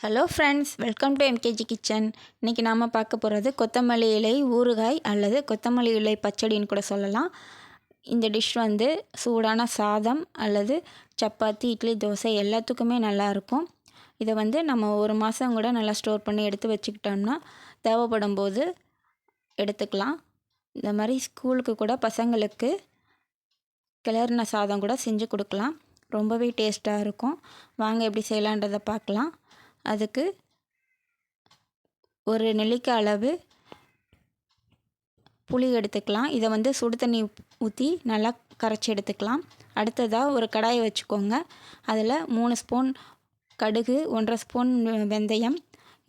Hello friends, welcome to MKG kitchen. இன்றைக்கி நாம் பார்க்க போகிறது கொத்தமல்லி இலை ஊறுகாய் அல்லது கொத்தமல்லி இலை பச்சடின்னு கூட சொல்லலாம். இந்த டிஷ் வந்து சூடான சாதம் அல்லது சப்பாத்தி, இட்லி, தோசை எல்லாத்துக்குமே நல்லாயிருக்கும். இதை வந்து நம்ம ஒரு மாதம் கூட நல்லா ஸ்டோர் பண்ணி எடுத்து வச்சுக்கிட்டோம்னா தேவைப்படும் போது எடுத்துக்கலாம். இந்த மாதிரி ஸ்கூலுக்கு கூட பசங்களுக்கு கிளறின சாதம் கூட செஞ்சு கொடுக்கலாம். ரொம்பவே டேஸ்ட்டாக இருக்கும். வாங்க எப்படி செய்யலான்றதை பார்க்கலாம். அதுக்கு ஒரு நெல்லிக்காய் அளவு புளி எடுத்துக்கலாம். இதை வந்து சுடு தண்ணி ஊற்றி நல்லா கரைச்சி எடுத்துக்கலாம். அடுத்ததாக ஒரு கடாயை வச்சுக்கோங்க. அதில் 3 ஸ்பூன் கடுகு, 1.5 ஸ்பூன் வெந்தயம்,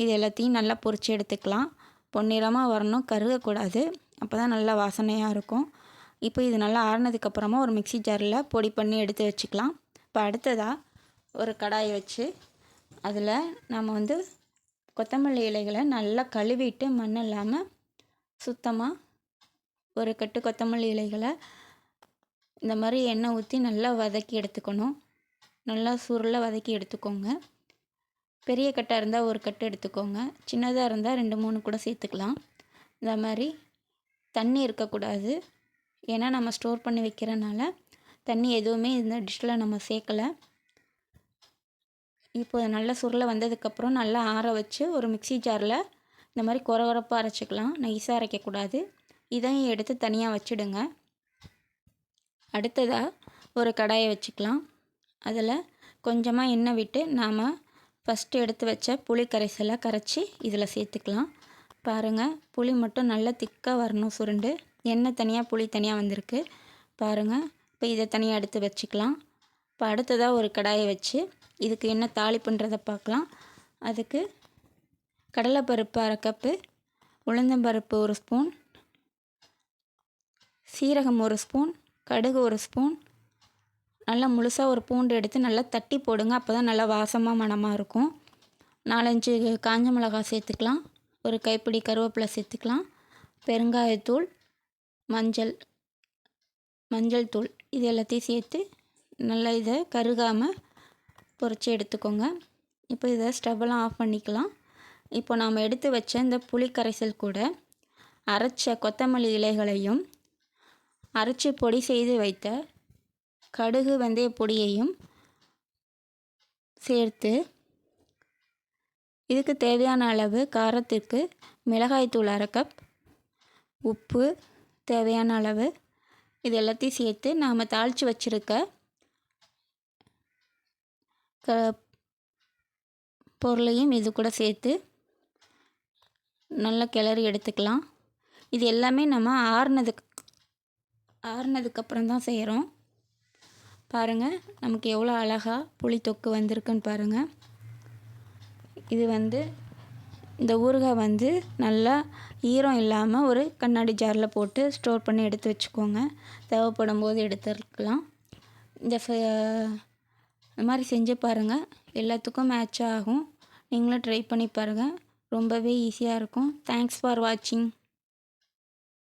இது எல்லாத்தையும் நல்லா பொரித்து எடுத்துக்கலாம். பொன்னிறமாக வரணும், கருகக்கூடாது. அப்போ தான் நல்லா வாசனையாக இருக்கும். இப்போ இது நல்லா ஆறினதுக்கப்புறமா ஒரு மிக்சி ஜாரில் பொடி பண்ணி எடுத்து வச்சுக்கலாம். இப்போ அடுத்ததாக ஒரு கடாயை வச்சு அதில் நம்ம வந்து கொத்தமல்லி இலைகளை நல்லா கழுவிட்டு மண் இல்லாமல் சுத்தமாக ஒரு கட்டு கொத்தமல்லி இலைகளை இந்த மாதிரி எண்ணெய் ஊற்றி நல்லா வதக்கி எடுத்துக்கணும். நல்லா சுருளை வதக்கி எடுத்துக்கோங்க. பெரிய கட்டாக இருந்தால் ஒரு கட்டு எடுத்துக்கோங்க. சின்னதாக இருந்தால் 2-3 கூட சேர்த்துக்கலாம். இந்த மாதிரி தண்ணி இருக்கக்கூடாது. ஏன்னா நம்ம ஸ்டோர் பண்ணி வைக்கிறனால தண்ணி எதுவுமே இந்த டிஷ்ஷில் நம்ம சேர்க்கலை. இப்போ நல்லா சுருளை வந்ததுக்கப்புறம் நல்லா ஆற வச்சு ஒரு மிக்சி ஜாரில் இந்த மாதிரி கொரகொரப்பாக அரைச்சிக்கலாம். நைஸாக அரைக்கக்கூடாது. இதையும் எடுத்து தனியாக வச்சுடுங்க. அடுத்ததாக ஒரு கடாயை வச்சுக்கலாம். அதில் கொஞ்சமாக எண்ணெய் விட்டு நாம் ஃபஸ்ட்டு எடுத்து வச்ச புளி கரைசலை கரைச்சி இதில் சேர்த்துக்கலாம். பாருங்கள், புளி மட்டும் நல்லா திக்காக வரணும். சுருண்டு எண்ணெய் தனியாக புளி தனியாக வந்திருக்கு பாருங்கள். இப்போ இதை தனியாக எடுத்து வச்சுக்கலாம். இப்போ அடுத்ததாக ஒரு கடாயை வச்சு இதுக்கு என்ன தாளிப்புன்றதை பார்க்கலாம். அதுக்கு கடலைப்பருப்பு 1/2 கப்பு, உளுந்தம்பருப்பு 1 ஸ்பூன், சீரகம் 1 ஸ்பூன், கடுகு 1 ஸ்பூன், நல்லா முழுசாக ஒரு பூண்டு எடுத்து நல்லா தட்டி போடுங்க. அப்போ தான் நல்லா வாசமாக மணமாக இருக்கும். 4-5 காஞ்ச மிளகாய் சேர்த்துக்கலாம். ஒரு கைப்பிடி கருவேப்பிலை சேர்த்துக்கலாம். பெருங்காயத்தூள், மஞ்சள் தூள், இது எல்லாத்தையும் சேர்த்து நல்லா இதை கருகாமல் பொரித்து எடுத்துக்கோங்க. இப்போ இதை ஸ்டவ்வெல்லாம் ஆஃப் பண்ணிக்கலாம். இப்போ நாம் எடுத்து வச்ச இந்த புளி கரைசல் கூட அரைச்ச கொத்தமல்லி இலைகளையும் அரைச்சி பொடி செய்து வைத்த கடுகு வெந்தய பொடியையும் சேர்த்து இதுக்கு தேவையான அளவு காரத்திற்கு மிளகாய்த்தூள் 1/2 கப், உப்பு தேவையான அளவு, இது எல்லாத்தையும் சேர்த்து நாம் தாளித்து வச்சுருக்க பொருளையும் இது கூட சேர்த்து நல்லா கிளறி எடுத்துக்கலாம். இது எல்லாமே நம்ம ஆறுனதுக்கப்புறம் தான் செய்கிறோம். பாருங்கள், நமக்கு எவ்வளோ அழகாக புளி தொக்கு வந்திருக்குன்னு பாருங்கள். இது வந்து இந்த ஊறுகாய் வந்து நல்லா ஈரம் இல்லாமல் ஒரு கண்ணாடி ஜாரில் போட்டு ஸ்டோர் பண்ணி எடுத்து வச்சுக்கோங்க. தேவைப்படும் போது எடுத்துக்கலாம். இந்த மாதிரி செஞ்சு பாருங்கள், எல்லாத்துக்கும் மேட்ச் ஆகும். நீங்களும் ட்ரை பண்ணி பாருங்கள். ரொம்பவே ஈஸியாக இருக்கும். தேங்க்ஸ் ஃபார் வாட்சிங்.